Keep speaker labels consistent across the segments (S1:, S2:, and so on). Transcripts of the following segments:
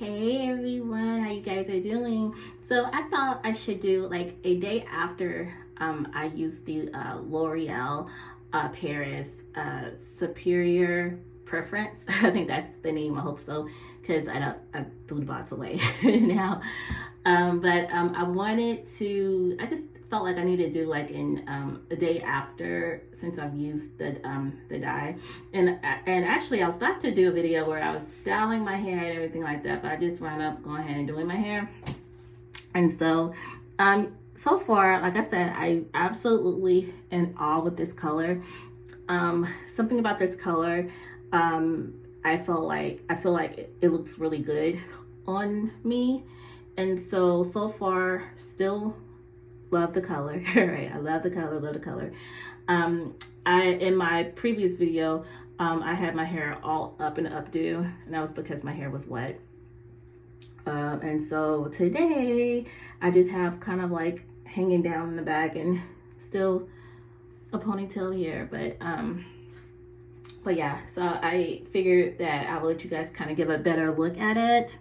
S1: Hey everyone, how you guys are doing? So I thought I should do like a day after I used the L'Oreal Paris Superior Preference. I think that's the name, I hope so, because I threw the box away now. I wanted to, I just felt like I needed to do like in a day after, since I've used the dye. And actually I was about to do a video where I was styling my hair and everything like that, but I just wound up going ahead and doing my hair. And so so far, like I said, I absolutely in awe with this color. Something about this color, I feel like it looks really good on me. And so far, still love the color. Right, I love the color. In my previous video, I had my hair all up and updo, and that was because my hair was wet. And so today I just have kind of like hanging down in the back and still a ponytail here, but yeah, so I figured that I will let you guys kind of give a better look at it.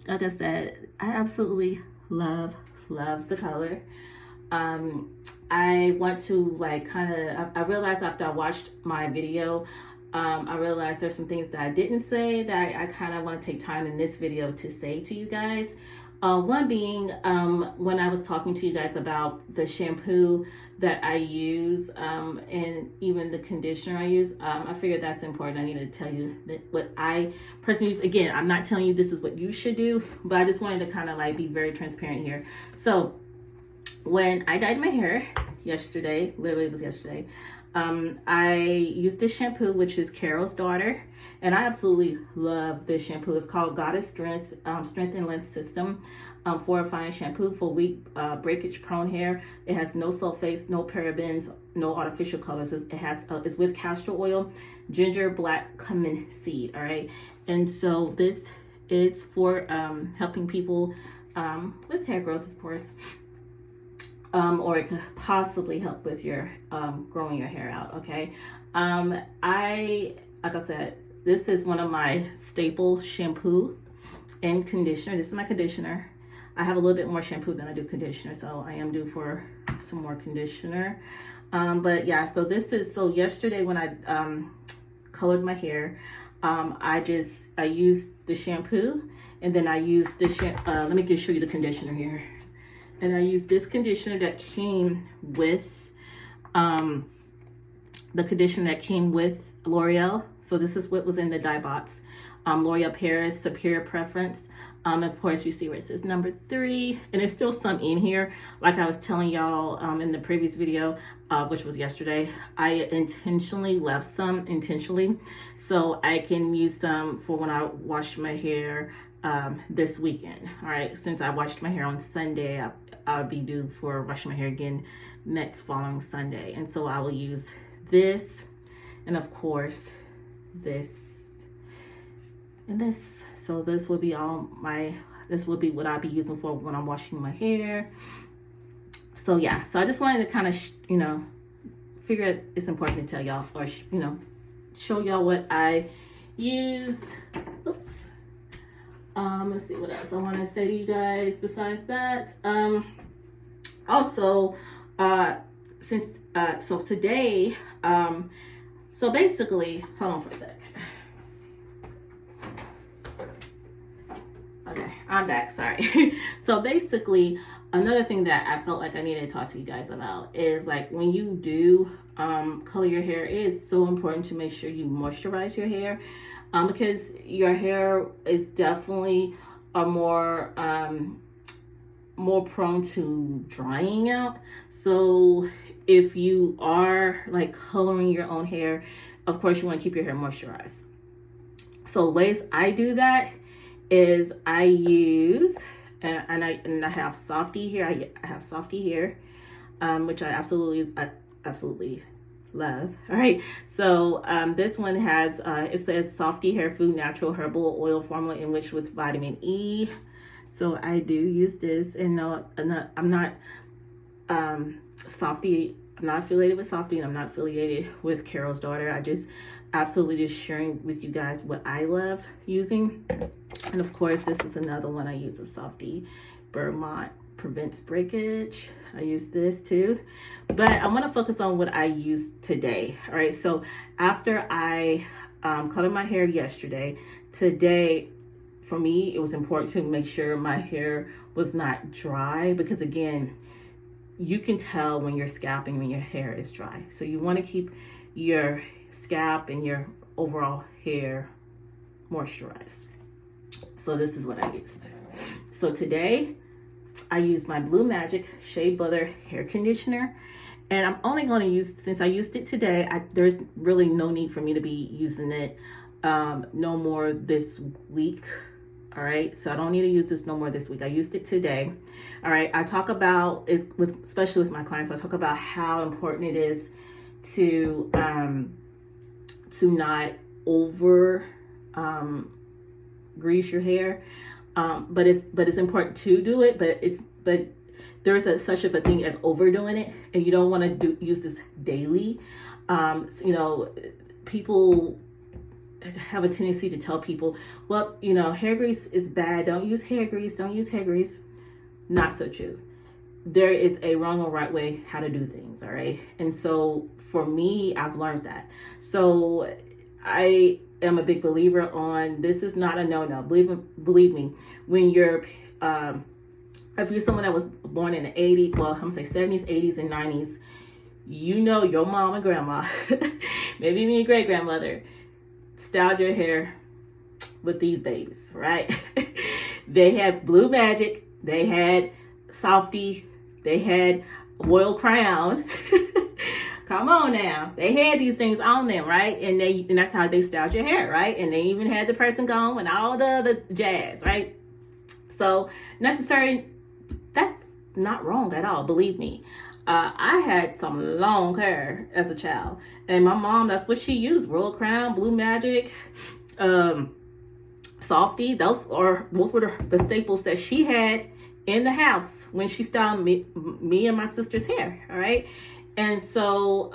S1: Like I said, I absolutely love the color. I want to like I realized after I watched my video, I realized there's some things that I didn't say that I kind of want to take time in this video to say to you guys. One being, when I was talking to you guys about the shampoo that I use, and even the conditioner I use, I figured that's important. I need to tell you that what I personally use. Again, I'm not telling you this is what you should do, but I just wanted to kind of like be very transparent here. So when I dyed my hair yesterday, literally it was yesterday, I used this shampoo, which is Carol's Daughter, and I absolutely love this shampoo. It's called Goddess Strength and Length System Fortifying Shampoo for weak breakage prone hair. It has no sulfates, no parabens, no artificial colors. It has it's with castor oil, ginger, black cumin seed. All right, and so this is for helping people with hair growth, of course. Or it could possibly help with your growing your hair out. Okay, like I said, this is one of my staple shampoo and conditioner. This is my conditioner. I have a little bit more shampoo than I do conditioner, so I am due for some more conditioner. But yeah, so yesterday when I colored my hair, I used the shampoo, and then I used the let me just show you the conditioner here. And I used this conditioner that came with L'Oreal. So this is what was in the dye box. L'Oreal Paris Superior Preference. Of course, you see where it says number 3, and there's still some in here. Like I was telling y'all in the previous video, which was yesterday, I intentionally left some so I can use some for when I wash my hair this weekend. All right, since I washed my hair on Sunday, I'll be due for washing my hair again next following Sunday, and so I will use this, and of course this and this. So this will be what I'll be using for when I'm washing my hair. So yeah, so I just wanted to kind of figure it's important to tell y'all, or show y'all what I used. Oops. Let's see what else I want to say to you guys besides that. Also, so today, so basically, hold on for a sec. Okay, I'm back, sorry. So basically, another thing that I felt like I needed to talk to you guys about is like when you do color your hair, it is so important to make sure you moisturize your hair. Because your hair is definitely more prone to drying out. So if you are like coloring your own hair, of course you want to keep your hair moisturized. So ways I do that is I use and I have softy hair. I have softy hair, which I absolutely love. All right, so this one has it says Softy Hair Food Natural Herbal Oil Formula enriched with vitamin E. So I do use this, and no, I'm not Softy. I'm not affiliated with Softy, and I'm not affiliated with Carol's Daughter. I just absolutely just sharing with you guys what I love using. And of course, this is another one I use, a Softy Vermont Prevents Breakage. I use this too, but I want to focus on what I used today. All right, so after I colored my hair yesterday, today for me it was important to make sure my hair was not dry, because again, you can tell when you're scalping when your hair is dry. So you want to keep your scalp and your overall hair moisturized. So this is what I used. So today I used my Blue Magic Shea Butter hair conditioner, and I'm only going to use, since I used it today, there's really no need for me to be using it no more this week. All right, so I don't need to use this no more this week. I used it today. All right, I talk about it especially with my clients. I talk about how important it is to not over grease your hair, but it's important to do it. But there's such a thing as overdoing it, and you don't want to use this daily. People have a tendency to tell people, well, hair grease is bad. Don't use hair grease. Don't use hair grease. Not so true. There is a wrong or right way how to do things. All right. And so for me, I've learned that. So I am a big believer on, this is not a no-no. Believe me, when you're, if you're someone that was born in the 80s, well, I'm gonna say 70s, 80s, and 90s, your mom and grandma, maybe even your great grandmother, styled your hair with these babies, right? They had Blue Magic, they had Softy, they had Royal Crown. Come on now, they had these things on them, right? And that's how they styled your hair, right? And they even had the pressing comb and all the other jazz, right? So that's not wrong at all, believe me. I had some long hair as a child, and my mom, that's what she used: Royal Crown, Blue Magic, Softy. Those were the staples that she had in the house when she styled me and my sister's hair. All right, and so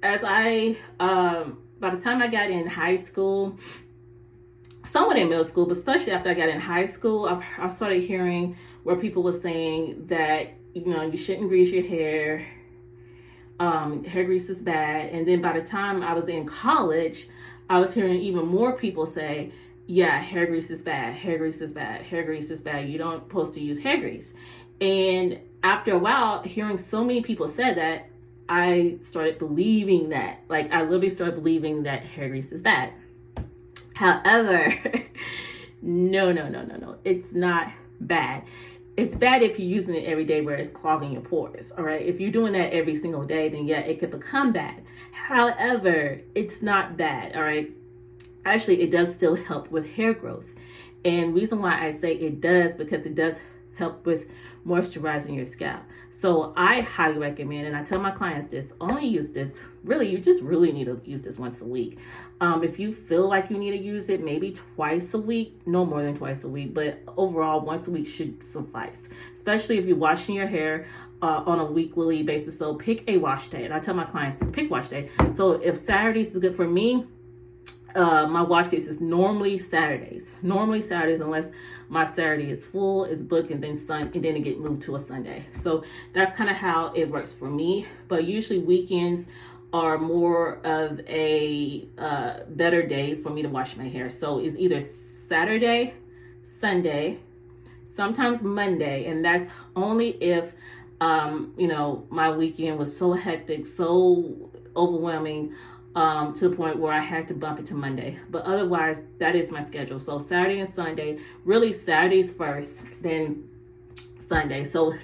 S1: as I by the time I got in high school, somewhat in middle school, but especially after I got in high school, I started hearing where people were saying that you shouldn't grease your hair. Hair grease is bad. And then by the time I was in college, I was hearing even more people say, yeah, hair grease is bad. Hair grease is bad. Hair grease is bad. You don't supposed to use hair grease. And after a while, hearing so many people say that, I started believing that. Like, I literally started believing that hair grease is bad. However, no. It's not bad. It's bad if you're using it every day where it's clogging your pores, all right? If you're doing that every single day, then yeah, it could become bad. However, it's not bad, all right? Actually, it does still help with hair growth. And reason why I say it does, because it does help with moisturizing your scalp. So I highly recommend, and I tell my clients this, only use this, really, you just really need to use this once a week. If you feel like you need to use it maybe twice a week, no more than twice a week, but overall once a week should suffice, especially if you're washing your hair on a weekly basis. So pick a wash day, and I tell my clients this, pick wash day. So if Saturdays is good for me, my wash days is normally Saturdays, unless my Saturday is full, is booked, and then it get moved to a Sunday. So that's kind of how it works for me. But usually weekends are more of a better days for me to wash my hair. So it's either Saturday, Sunday, sometimes Monday, and that's only if my weekend was so hectic, so overwhelming, to the point where I had to bump it to Monday. But otherwise, that is my schedule. So Saturday and Sunday, really Saturdays first, then Sunday. So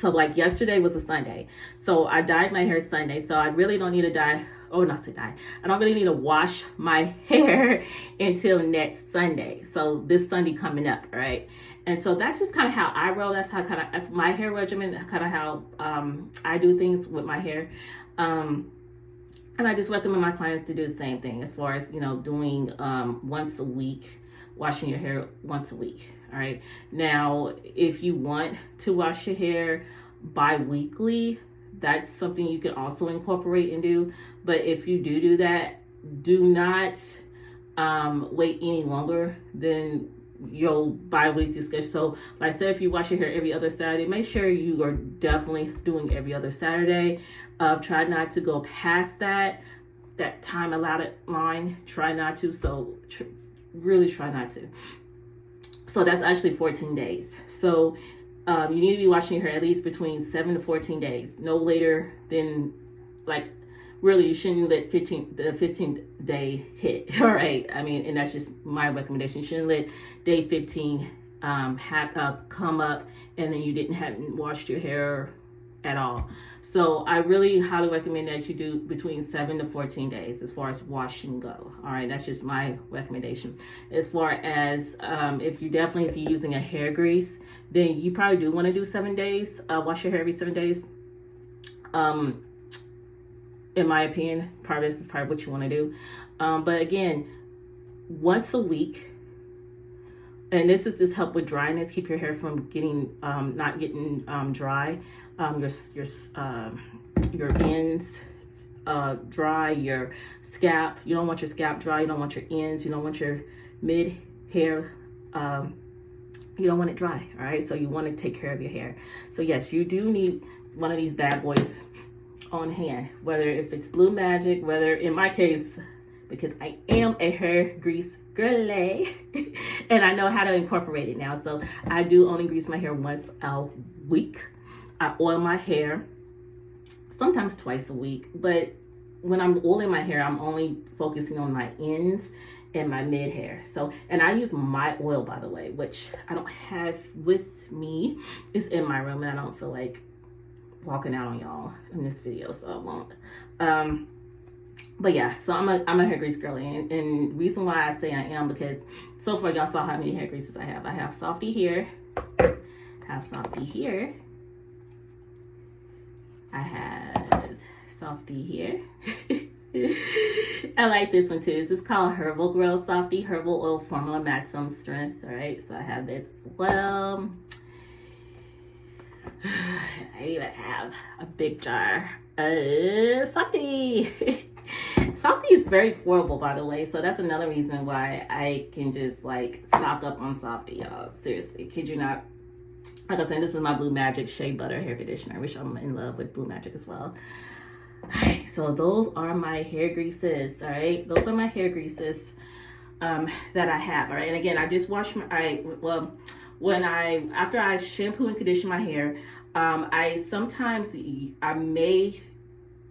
S1: like yesterday was a Sunday. So I dyed my hair Sunday. So I really don't need to dye. Oh, not to dye. I don't really need to wash my hair until next Sunday. So this Sunday coming up, right? And so that's just kind of how I roll. That's my hair regimen, kind of how I do things with my hair. And I just recommend my clients to do the same thing as far as, doing once a week, washing your hair once a week. All right. Now, if you want to wash your hair bi-weekly, that's something you can also incorporate and do. But if you do that, do not wait any longer than your bi-weekly schedule. So like I said, if you wash your hair every other Saturday, make sure you are definitely doing every other Saturday. Try not to go past that time allotted line. Try not to. So really try not to. So that's actually 14 days. So you need to be washing your hair at least between 7 to 14 days. No later than, like, really you shouldn't let the 15th day hit. All right. I mean, and that's just my recommendation. You shouldn't let day 15 come up and then you haven't washed your hair at all. So I really highly recommend that you do between 7 to 14 days as far as washing go. All right, that's just my recommendation. As far as if you're using a hair grease, then you probably do want to do 7 days. Wash your hair every 7 days. In my opinion, part of this is probably what you want to do. But again, once a week. And this is just help with dryness, keep your hair from getting not getting dry. Your ends dry, your scalp. You don't want your scalp dry. You don't want your ends. You don't want your mid hair. You don't want it dry. All right. So you want to take care of your hair. So yes, you do need one of these bad boys on hand. Whether if it's Blue Magic, whether in my case, because I am a hair grease girly and I know how to incorporate it now. So I do only grease my hair once a week. I oil my hair sometimes twice a week, but when I'm oiling my hair, I'm only focusing on my ends and my mid hair. So, and I use my oil, by the way, which I don't have with me. It's in my room and I don't feel like walking out on y'all in this video, so I won't. But yeah, so I'm a hair grease girly, and reason why I say I am, because so far y'all saw how many hair greases I have. I have Softy here, I have Softy here, I have Softy here. I like this one too. This is called Herbal Grow Softy Herbal Oil Formula Maximum Strength. All right, so I have this as well. I even have a big jar of Softy. Softy is very affordable, by the way, so that's another reason why I can just like stock up on Softy, y'all. Seriously, kid you not. Like I said, this is my Blue Magic Shea Butter hair conditioner, which I'm in love with Blue Magic as well. All right, so those are my hair greases. All right, those are my hair greases that I have. All right, and again, I just wash my after I shampoo and condition my hair,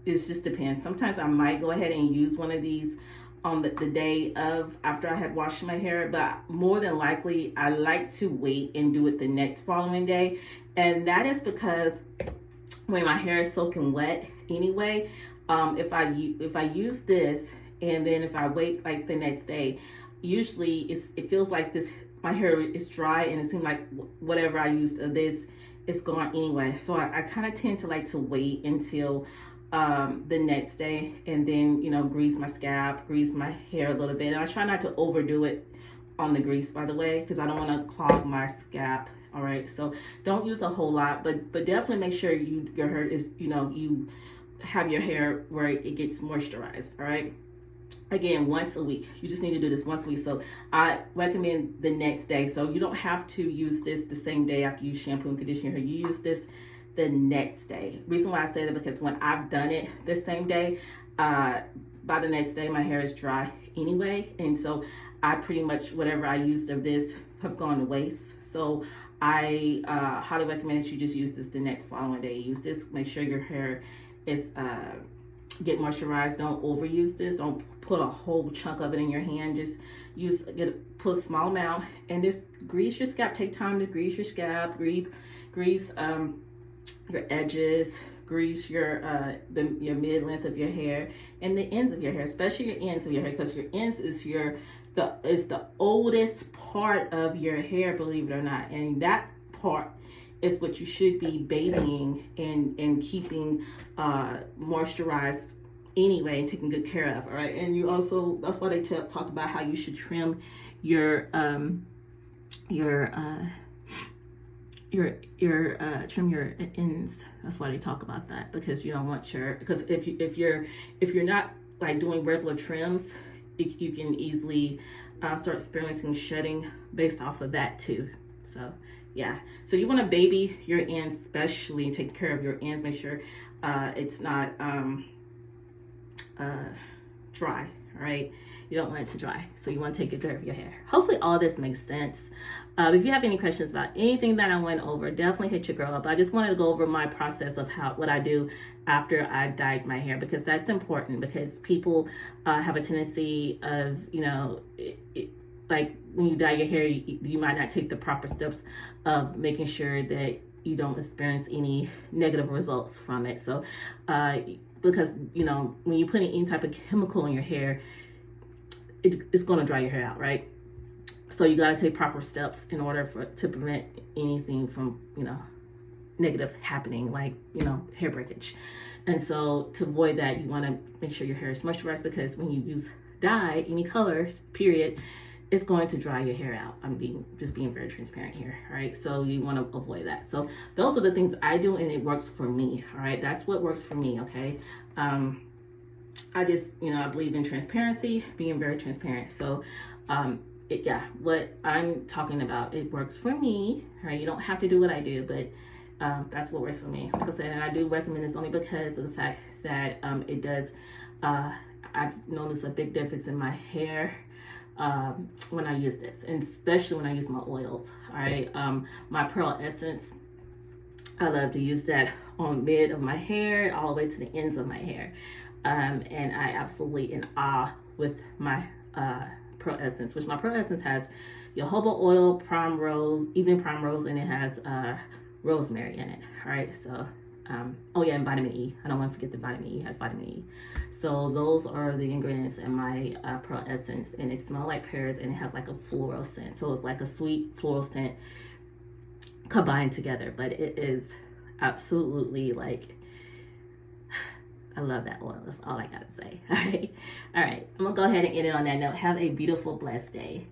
S1: it just depends. Sometimes I might go ahead and use one of these on the day of after I had washed my hair, but more than likely I like to wait and do it the next following day. And that is because when my hair is soaking wet anyway, if I use this and then if I wait like the next day, usually it feels like my hair is dry and it seems like whatever I used of this is gone anyway. So I kind of tend to like to wait until the next day and then, you know, grease my scalp, grease my hair a little bit. And I try not to overdo it on the grease, by the way, because I don't want to clog my scalp. All right, so don't use a whole lot, but definitely make sure your hair is, you know, you have your hair where it gets moisturized. All right, again, once a week. You just need to do this once a week. So I recommend the next day. So you don't have to use this the same day after you shampoo and condition your hair. You use this the next day. Reason why I say that, because when I've done it the same day, by the next day my hair is dry anyway, and so I pretty much whatever I used of this have gone to waste. So I highly recommend that you just use this the next following day. Use this, make sure your hair is get moisturized. Don't overuse this. Don't put a whole chunk of it in your hand. Just put a small amount and just grease your scalp. Take time to grease your scalp, grease your edges, grease your mid length of your hair and the ends of your hair, especially your ends of your hair, because your ends is the oldest part of your hair, believe it or not, and that part is what you should be bathing and keeping moisturized anyway and taking good care of. All right, and you also, that's why they talk about how you should trim your trim your ends. That's why they talk about that, because you don't want because if you're not like doing regular trims, you can easily start experiencing shedding based off of that too. So yeah, so you want to baby your ends, especially take care of your ends. Make sure it's not dry, right? You don't want it to dry, so you want to take good care of your hair. Hopefully all this makes sense. If you have any questions about anything that I went over, definitely hit your girl up. I just wanted to go over my process of what I do after I dyed my hair, because that's important, because people have a tendency of, you know, like when you dye your hair, you might not take the proper steps of making sure that you don't experience any negative results from it. So because, you know, when you put any type of chemical in your hair, it's going to dry your hair out, right? So you got to take proper steps in order to prevent anything from, you know, negative happening, like, you know, hair breakage. And so to avoid that, you want to make sure your hair is moisturized, because when you use dye, any colors, period, it's going to dry your hair out. I'm just being very transparent here, all right? So you want to avoid that. So those are the things I do, and it works for me, all right? That's what works for me, okay? I just, you know, I believe in transparency, being very transparent. So yeah, what I'm talking about, it works for me, right? You don't have to do what I do, but that's what works for me. Like I said, and I do recommend this only because of the fact that it does, I've noticed a big difference in my hair when I use this, and especially when I use my oils, all right? My Pearl Essence, I love to use that on mid of my hair, all the way to the ends of my hair. And I absolutely in awe with my Pearl Essence, which my Pearl Essence has jojoba oil, prime rose, evening prime rose, and it has rosemary in it. All right, so oh yeah, and vitamin E. I don't want to forget the vitamin E. It has vitamin E. So those are the ingredients in my Pearl Essence, and it smells like pears, and it has like a floral scent. So it's like a sweet floral scent combined together, but it is absolutely like, I love that oil. That's all I gotta say. All right. I'm gonna go ahead and end it on that note. Have a beautiful, blessed day.